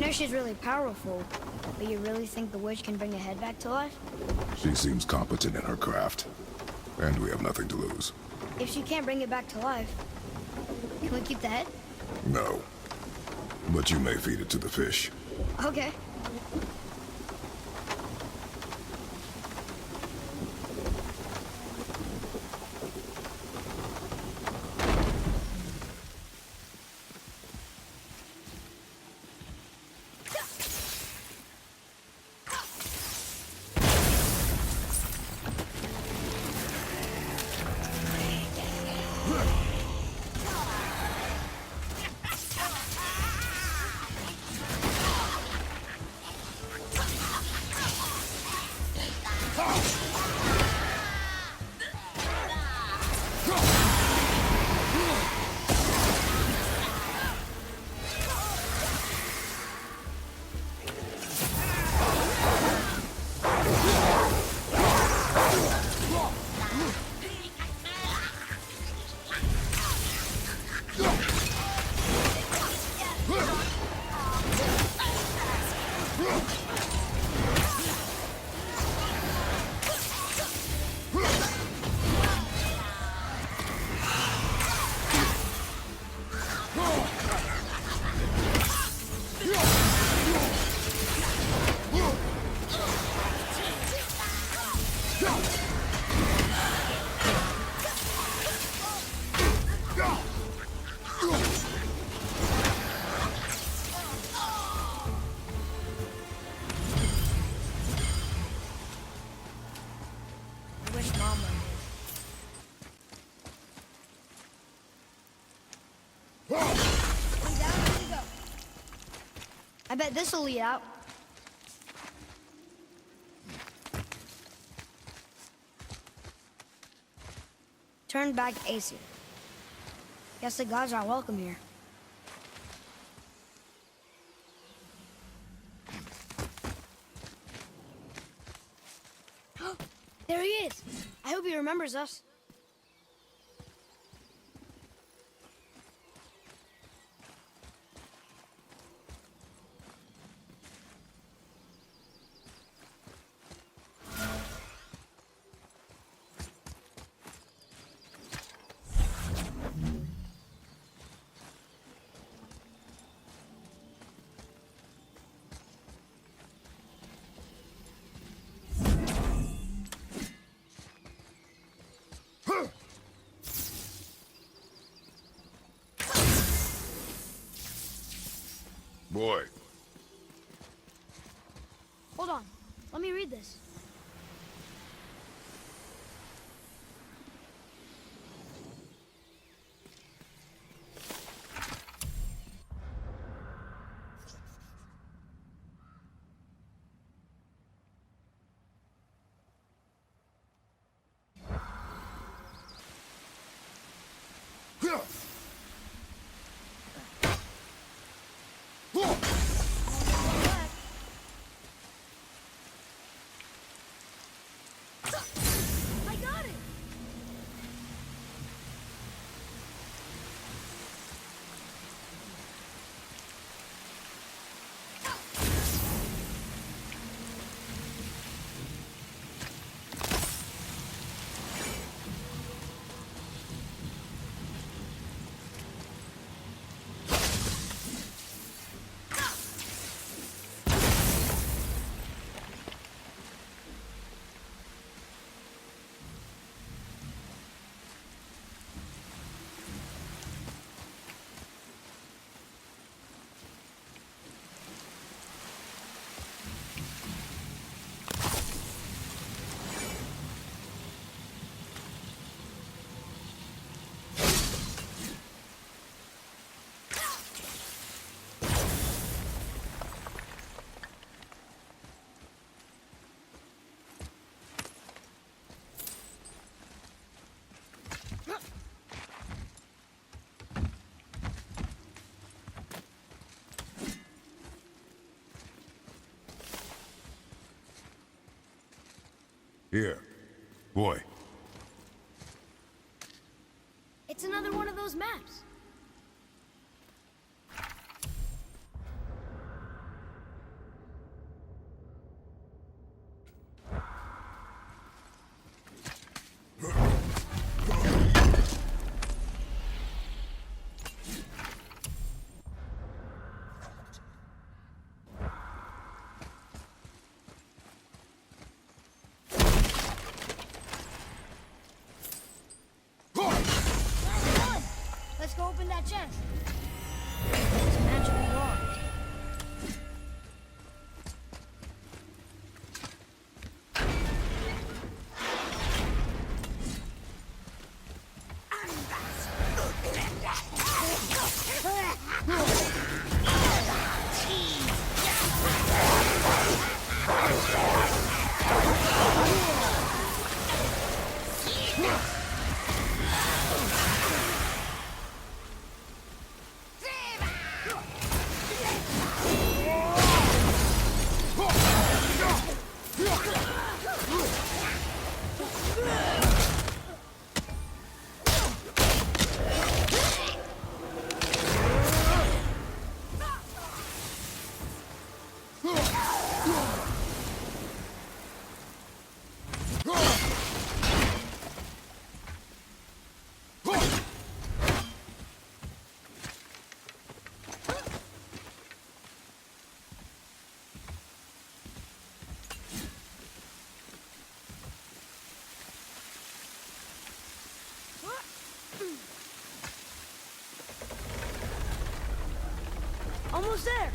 know she's really powerful, but you really think the witch can bring a head back to life? She seems competent in her craft, and we have nothing to lose. If she can't bring it back to life, can we keep the head? No. But you may feed it to the fish. Okay. I bet this'll lead out. Turn back Aesir. Guess the gods aren't welcome here. There he is! I hope he remembers us. Boy. Hold on. Let me read this. I got it! Here. Boy. It's another one of those maps. almost there!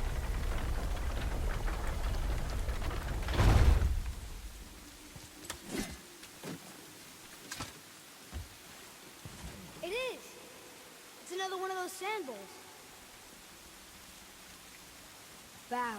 It is! It's another one of those sand bowls. Bow.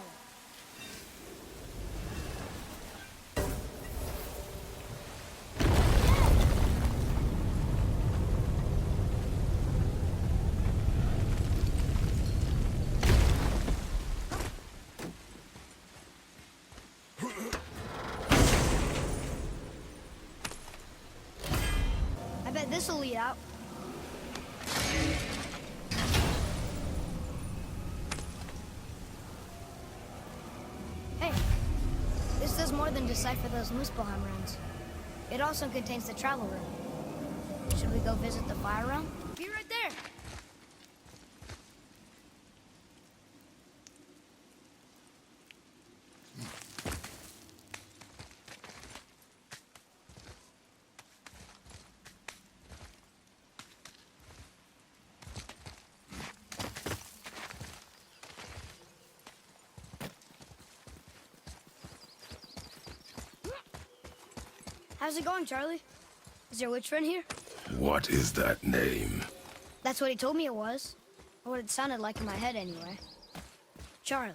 I bet this'll lead out. Hey, this does more than decipher those Muspelheim runes. It also contains the travel room. Should we go visit the fire realm? Be right there. How's it going, Charlie? Is your witch friend here? What is that name? That's what he told me it was. Or what it sounded like in my head, anyway. Charlie.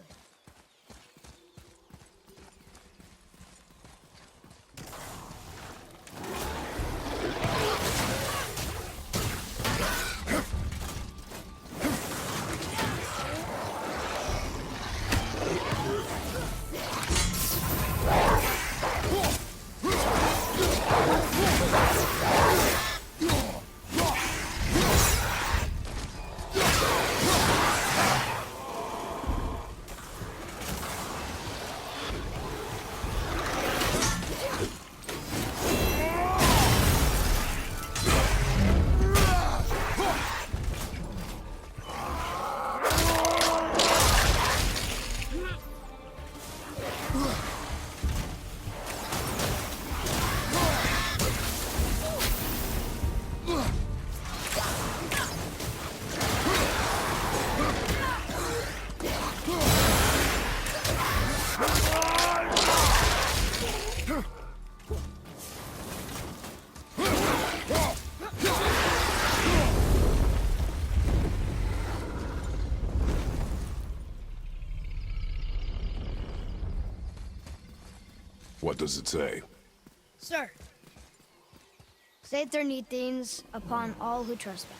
What does it say? Sir. Save their neat things upon all who trespass.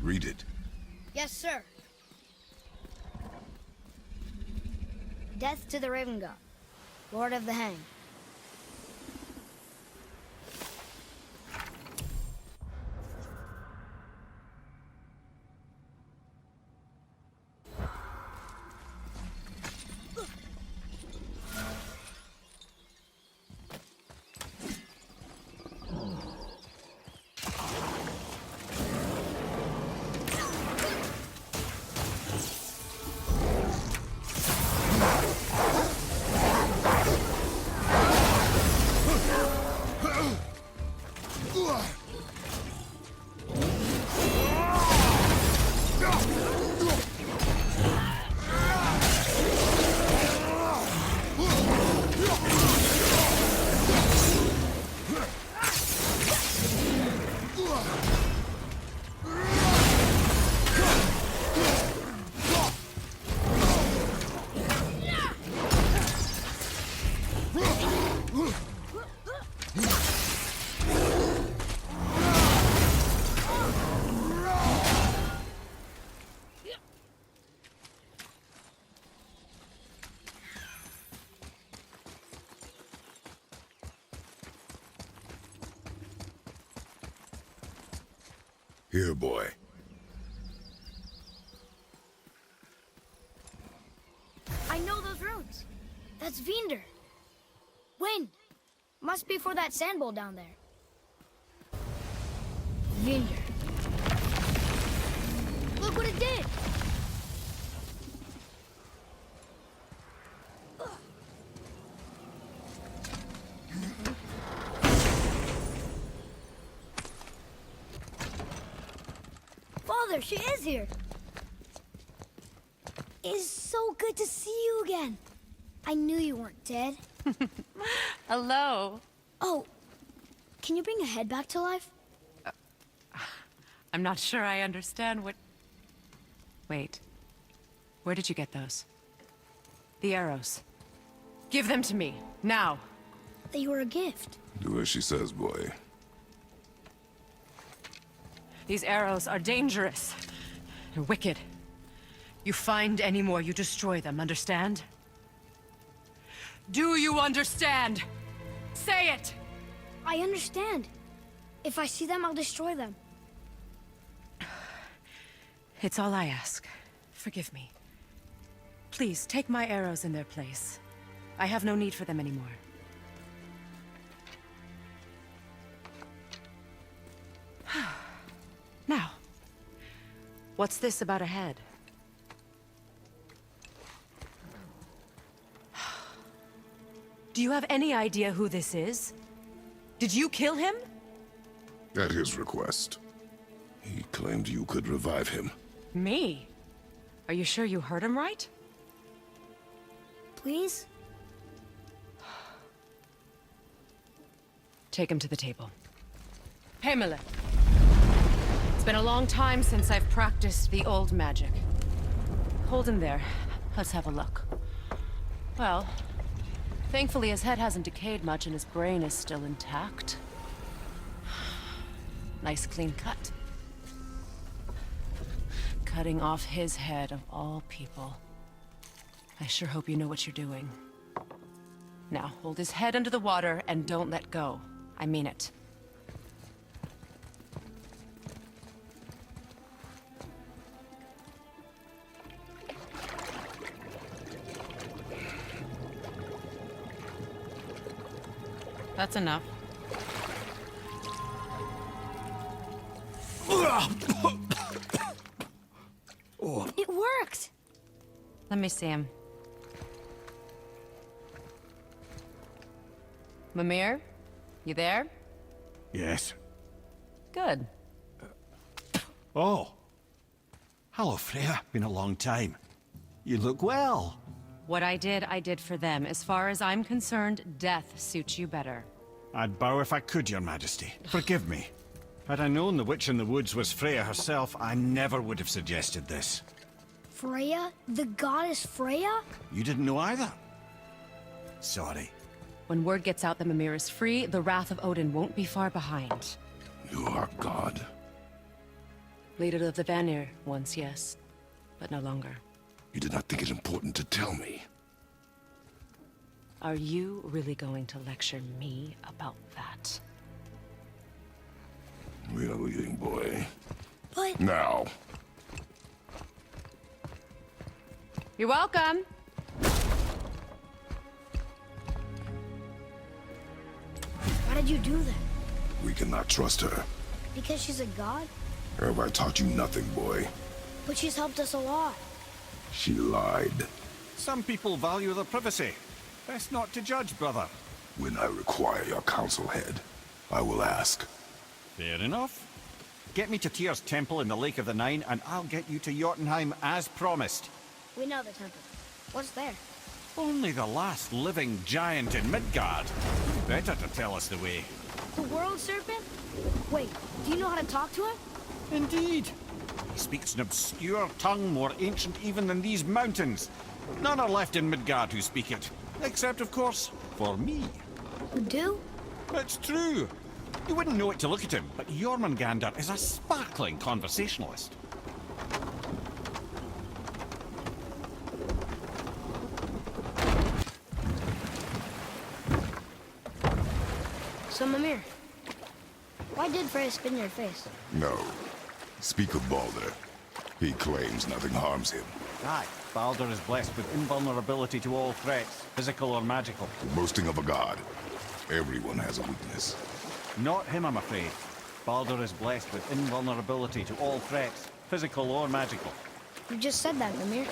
Read it. Yes, sir. Death to the Raven God, Lord of the Hang. Here, boy. I know those runes. That's Vinder. Wind. Must be for that sand bowl down there. Vinder. Look what it did! Father, she is here! It's so good to see you again. I knew you weren't dead. Hello. Oh, can you bring a head back to life? I'm not sure I understand what... Wait. Where did you get those? The arrows. Give them to me, now. They were a gift. Do as she says, boy. These arrows are dangerous. They're wicked. You find any more, you destroy them, understand? Do you understand? Say it! I understand. If I see them, I'll destroy them. It's all I ask. Forgive me. Please, take my arrows in their place. I have no need for them anymore. Now, what's this about a head? Do you have any idea who this is? Did you kill him? At his request. He claimed you could revive him. Me? Are you sure you heard him right? Please? Take him to the table. Mimir. It's been a long time since I've practiced the old magic. Hold him there. Let's have a look. Well, thankfully his head hasn't decayed much and his brain is still intact. Nice clean cut. Cutting off his head of all people. I sure hope you know what you're doing. Now, hold his head under the water and don't let go. I mean it. That's enough. It worked! Let me see him. Mimir? You there? Yes. Good. Oh. Hello, Freya. Been a long time. You look well. What I did for them. As far as I'm concerned, death suits you better. I'd bow if I could, Your Majesty. Forgive me. Had I known the witch in the woods was Freya herself, I never would have suggested this. Freya? The goddess Freya? You didn't know either? Sorry. When word gets out that Mimir is free, the wrath of Odin won't be far behind. You are God. Leader of the Vanir, once, yes. But no longer. You did not think it important to tell me. Are you really going to lecture me about that? We are leaving, boy. But... Now. You're welcome! Why did you do that? We cannot trust her. Because she's a god? Have I taught you nothing, boy? But she's helped us a lot. She lied. Some people value their privacy. Best not to judge, brother. When I require your council head, I will ask. Fair enough. Get me to Tyr's temple in the Lake of the Nine, and I'll get you to Jotunheim as promised. We know the temple. What's there? Only the last living giant in Midgard. Better to tell us the way. The world serpent? Wait, do you know how to talk to him? Indeed. He speaks an obscure tongue more ancient even than these mountains. None are left in Midgard who speak it. Except, of course, for me. You do? It's true. You wouldn't know it to look at him, but Jormungandr is a sparkling conversationalist. So, Mimir, why did Freya spit in your face? No. Speak of Balder. He claims nothing harms him. Aye, Baldur is blessed with invulnerability to all threats, physical or magical. Boasting of a god. Everyone has a weakness. Not him, I'm afraid. Baldur is blessed with invulnerability to all threats, physical or magical. You just said that, Mimir.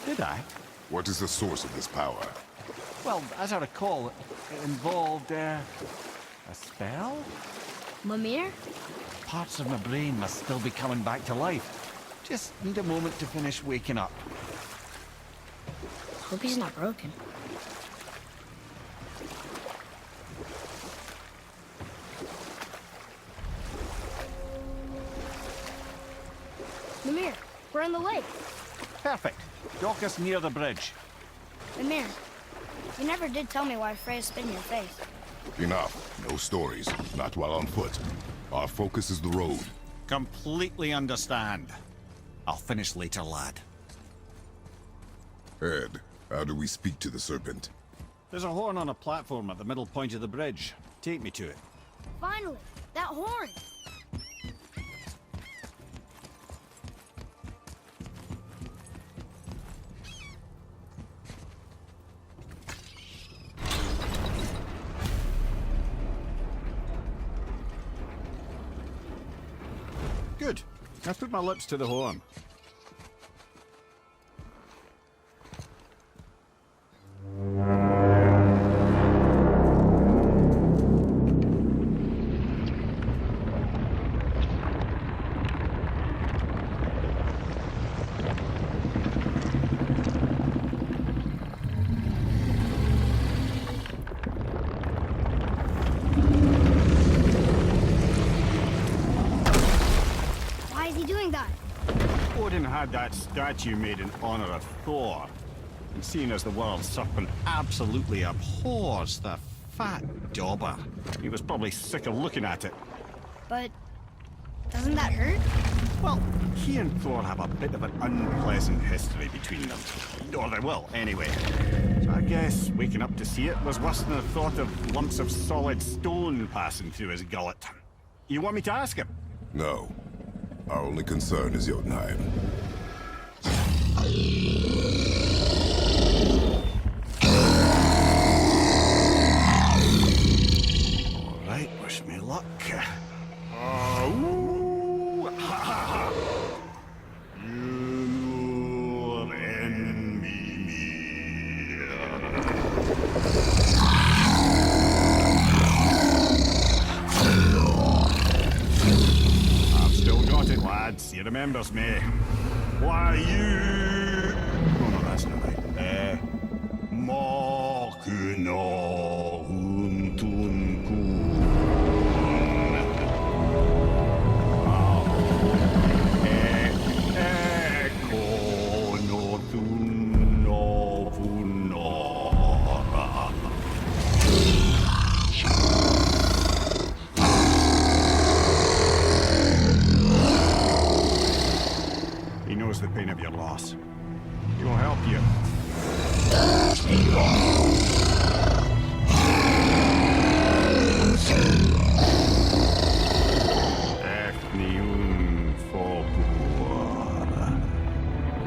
Did I? What is the source of this power? Well, as I recall, it involved, a spell? Mimir? Parts of my brain must still be coming back to life. Just need a moment to finish waking up. Hope he's not broken. Mimir, we're on the lake. Perfect. Dock us near the bridge. Mimir, you never did tell me why Freya spit in your face. Enough. No stories. Not while on foot. Our focus is the road. Completely understand. I'll finish later, lad. Ed, how do we speak to the serpent? There's a horn on a platform at the middle point of the bridge. Take me to it. Finally, that horn! Good. I put my lips to the horn. Why is he doing that? Odin had that statue made in honor of Thor. And seeing as the world serpent absolutely abhors the fat dauber, he was probably sick of looking at it. But doesn't that hurt? Well, he and Thor have a bit of an unpleasant history between them. Or they will, anyway. So I guess waking up to see it was worse than the thought of lumps of solid stone passing through his gullet. You want me to ask him? No. Our only concern is Jotunheim. All right, wish me luck. Ooh, ha, ha, ha. You're in Mimir. I've still got it, lads. He remembers me. Why you? Oh no, that's not right. Mokuno Huntun He knows the pain of your loss. He will help you.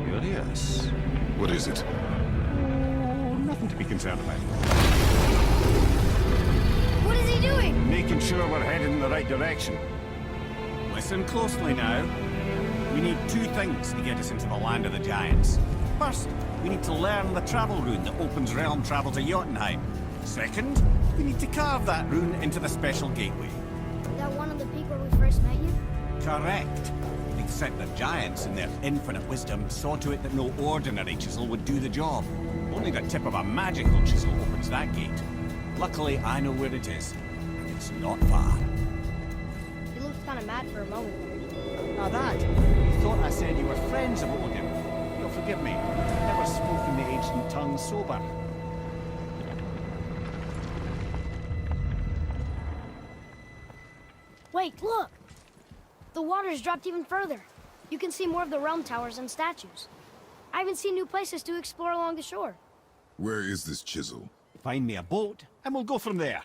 Curious. What is it? Oh, nothing to be concerned about. What is he doing? Making sure we're headed in the right direction. Listen closely now. We need two things to get us into the land of the giants. First, we need to learn the travel rune that opens realm travel to Jotunheim. Second, we need to carve that rune into the special gateway. That one on the peak where we first met you? Correct. Except the giants, in their infinite wisdom, saw to it that no ordinary chisel would do the job. Only the tip of a magical chisel opens that gate. Luckily, I know where it is. And it's not far. He looked kind of mad for a moment. Now that, you thought I said you were friends of Odin. You'll forgive me. I've never spoken the ancient tongue sober. Wait, look! The water's dropped even further. You can see more of the realm towers and statues. I even see new places to explore along the shore. Where is this chisel? Find me a boat, and we'll go from there.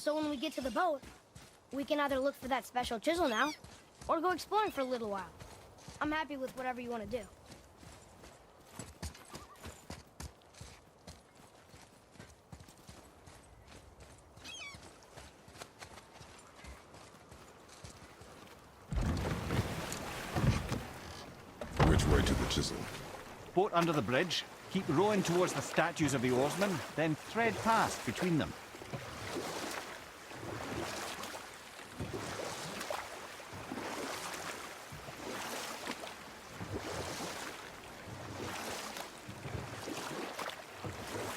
So when we get to the boat, we can either look for that special chisel now, or go exploring for a little while. I'm happy with whatever you want to do. Which way to the chisel? Boat under the bridge. Keep rowing towards the statues of the oarsmen, then thread past between them.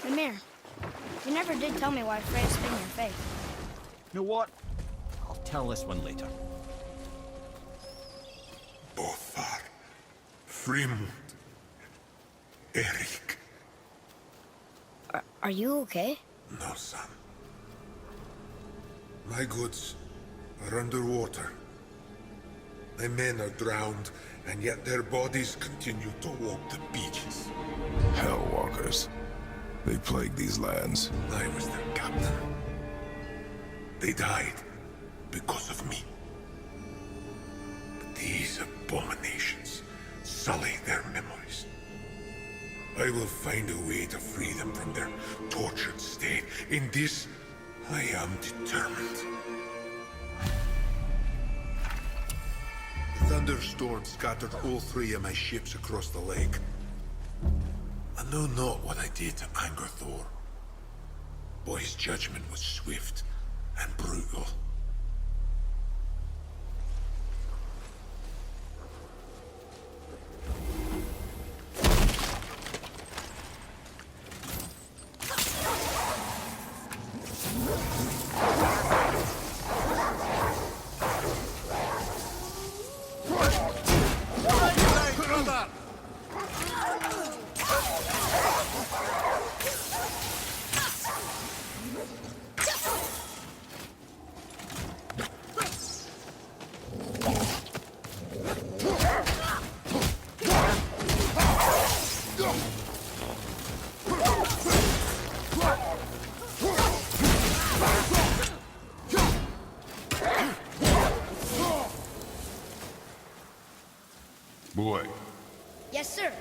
Mimir, you never did tell me why Freya's spin your faith. You know what? I'll tell this one later. Bothar, Frimund, Erik. Are you okay? No, son. My goods are underwater. My men are drowned, and yet their bodies continue to walk the beaches. Hellwalkers. They plague these lands. I was their captain. They died because of me. But these abominations sully their memories. I will find a way to free them from their tortured state. In this, I am determined. The thunderstorm scattered all 3 of my ships across the lake. I know not what I did to anger Thor. But his judgment was swift and brutal. Boy, Yes, sir.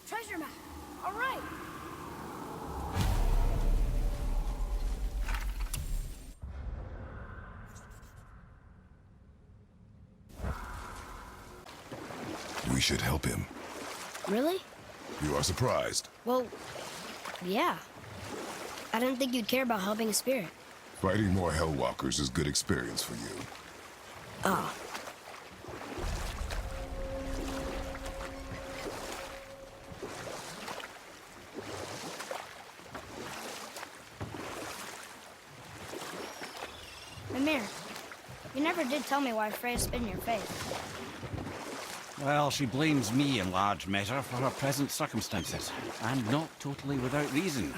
Treasure map. All right. we should help him. Really? You are surprised. Well, yeah. I didn't think you'd care about helping a spirit. Fighting more Hellwalkers is good experience for you. Oh. Mimir, you never did tell me why Freya spit in your face. Well, she blames me in large measure for her present circumstances, and not totally without reason.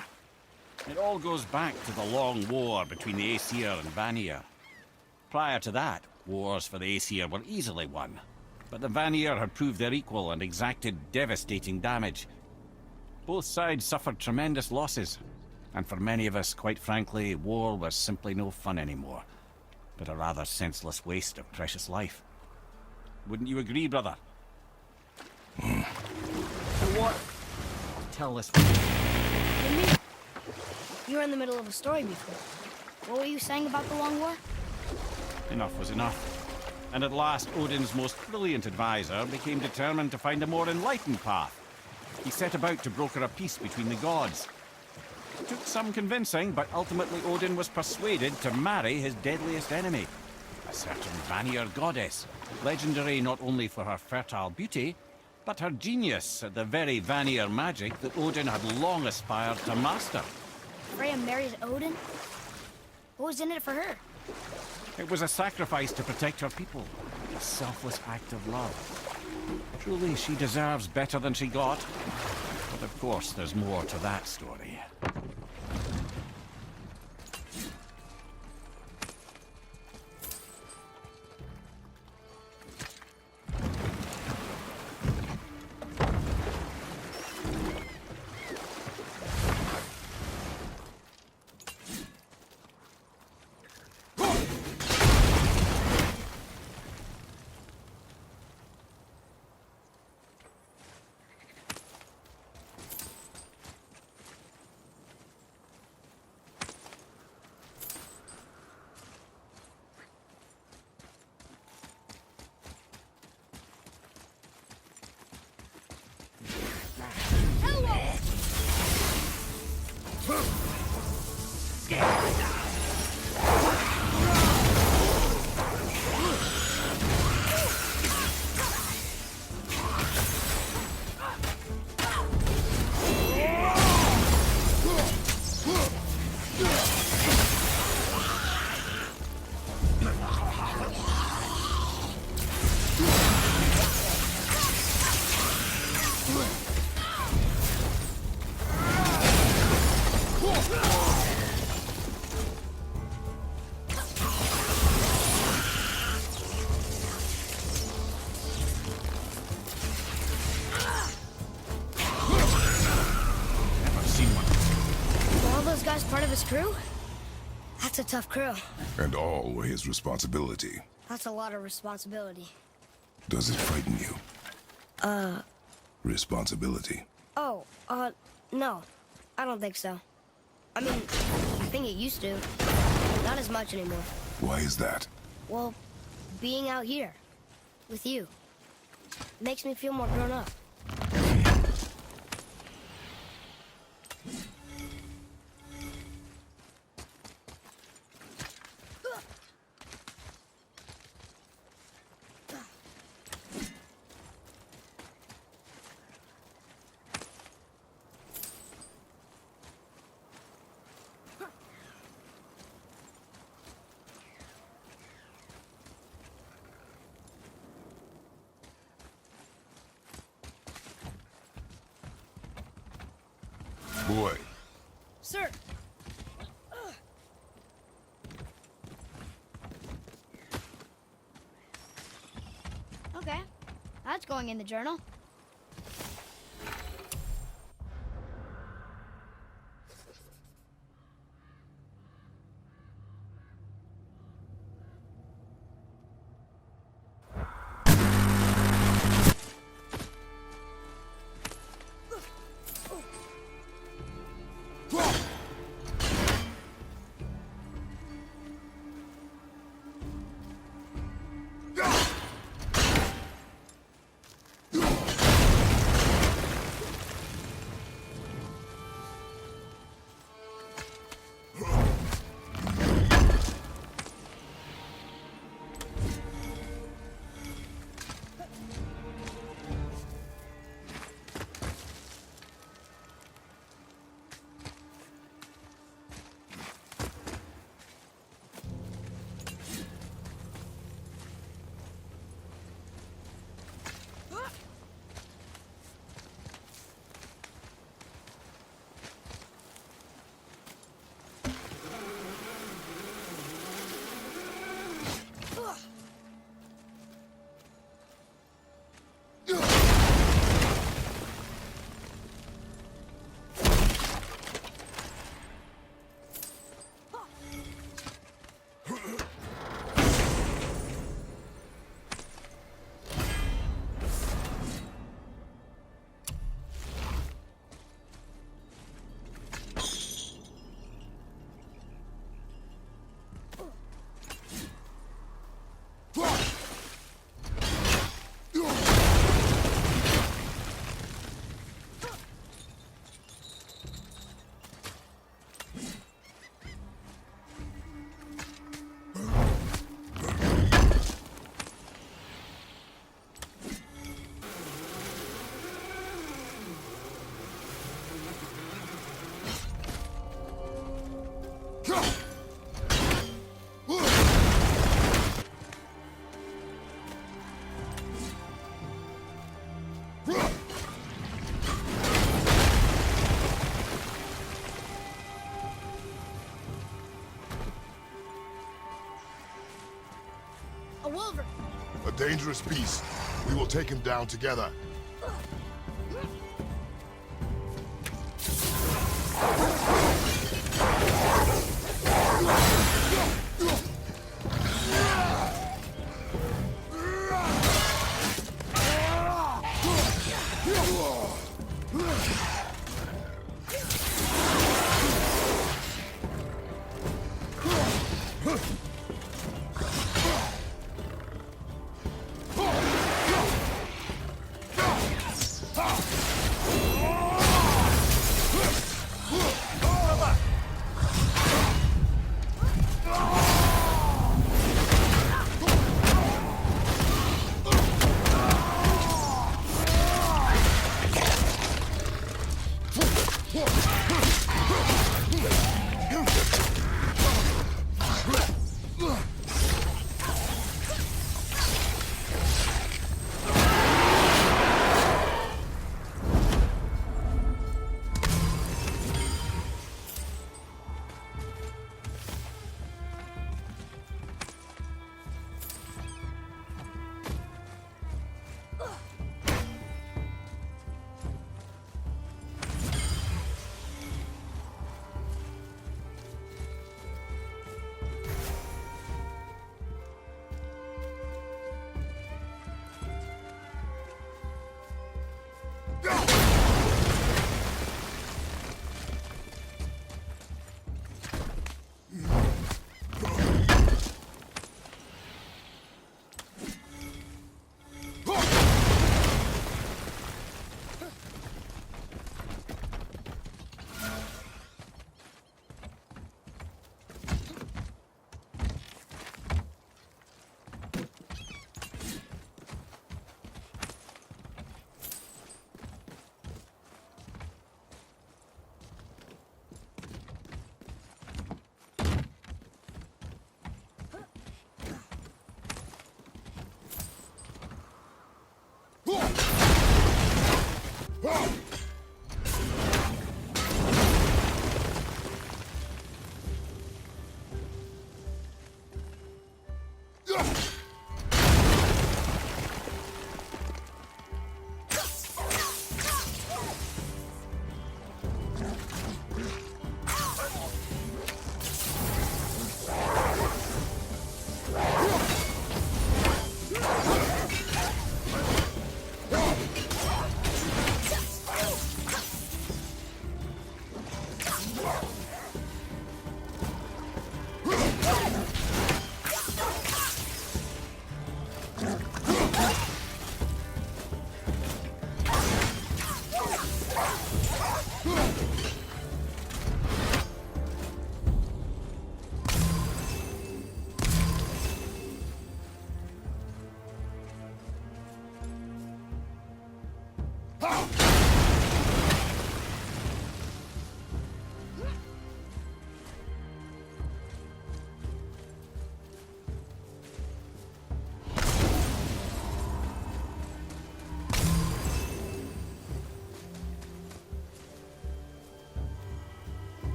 It all goes back to the long war between the Aesir and Vanir. Prior to that, wars for the Aesir were easily won, but the Vanir had proved their equal and exacted devastating damage. Both sides suffered tremendous losses, and for many of us, quite frankly, war was simply no fun anymore, but a rather senseless waste of precious life. Wouldn't you agree, brother? So what? I'll tell this one. Mimir, you were in the middle of a story before. What were you saying about the Long War? Enough was enough. And at last, Odin's most brilliant advisor became determined to find a more enlightened path. He set about to broker a peace between the gods. It took some convincing, but ultimately Odin was persuaded to marry his deadliest enemy, a certain Vanir goddess, legendary not only for her fertile beauty, but her genius at the very Vanir magic that Odin had long aspired to master. Freya married Odin? What was in it for her? It was a sacrifice to protect her people, a selfless act of love. Truly, she deserves better than she got. But of course, there's more to that story. guy's part of his crew? That's a tough crew. And all were his responsibility. That's a lot of responsibility. Does it frighten you? Responsibility. Oh, no. I don't think so. I mean, I think it used to. Not as much anymore. Why is that? Well, being out here, with you, makes me feel more grown up. Boy, Sir! Okay, that's going in the journal. A wolver! A dangerous beast. We will take him down together.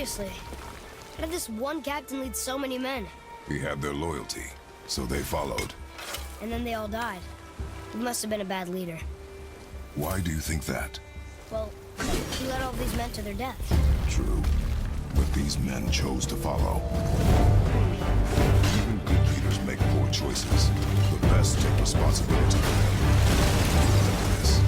Seriously, how did this one captain lead so many men? He had their loyalty, so they followed. And then they all died. He must have been a bad leader. Why do you think that? Well, he led all these men to their deaths. True. But these men chose to follow. Even good leaders make poor choices. The best take responsibility. This.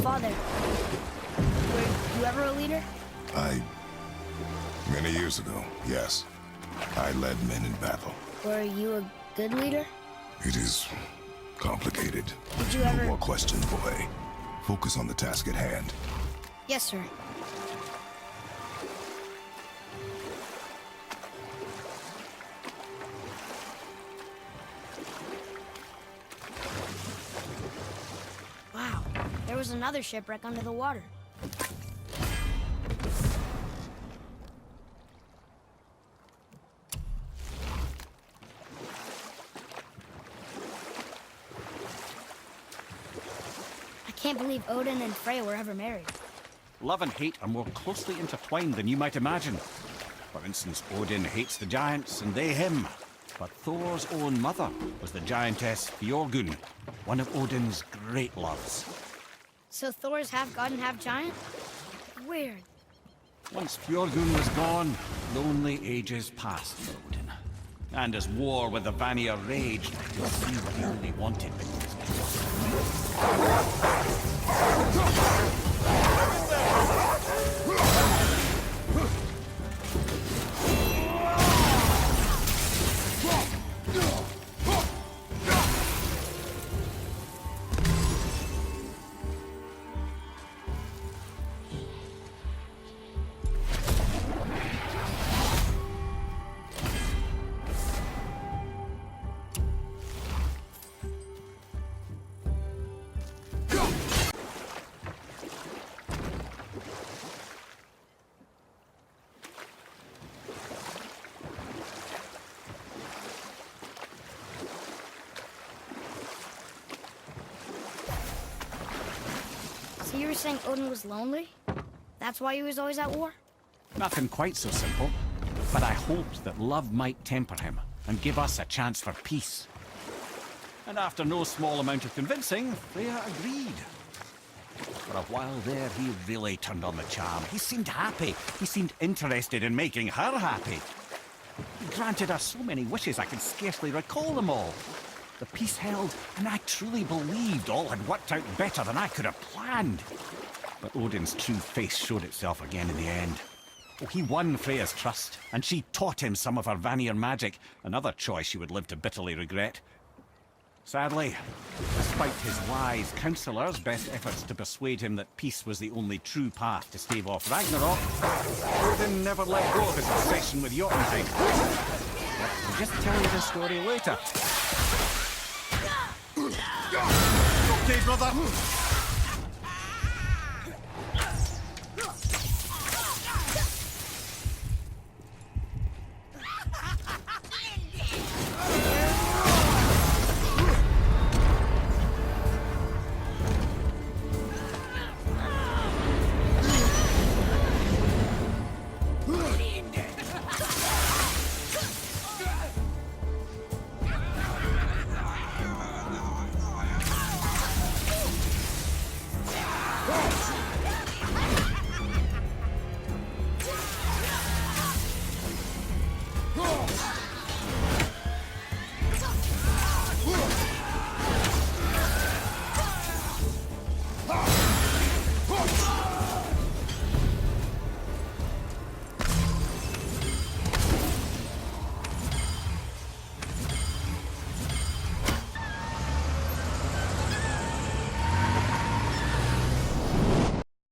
Father, were you ever a leader? Many years ago, yes. I led men in battle. Were you a good leader? It is complicated. Did you No ever... more questions, boy. Focus on the task at hand. Yes, sir. Wow, there was another shipwreck under the water. I can't believe Odin and Freya were ever married. Love and hate are more closely intertwined than you might imagine. For instance, Odin hates the giants and they him. But Thor's own mother was the giantess Fjorgun, one of Odin's great loves. So Thor's half god and half giant? Weird. Once Fjorgun was gone, lonely ages passed for Odin. And as war with the Vanir raged, he really wanted So you were saying Odin was lonely? That's why he was always at war? Nothing quite so simple, but I hoped that love might temper him and give us a chance for peace. And after no small amount of convincing, Freya agreed. For a while there, he really turned on the charm. He seemed happy. He seemed interested in making her happy. He granted her so many wishes I could scarcely recall them all. The peace held, and I truly believed all had worked out better than I could have planned. But Odin's true face showed itself again in the end. Oh, he won Freya's trust, and she taught him some of her Vanir magic, another choice he would live to bitterly regret. Sadly, despite his wise counsellors' best efforts to persuade him that peace was the only true path to stave off Ragnarok, Odin never let go of his obsession with Jotunheim. I'll just tell you the story later. Okay, brother.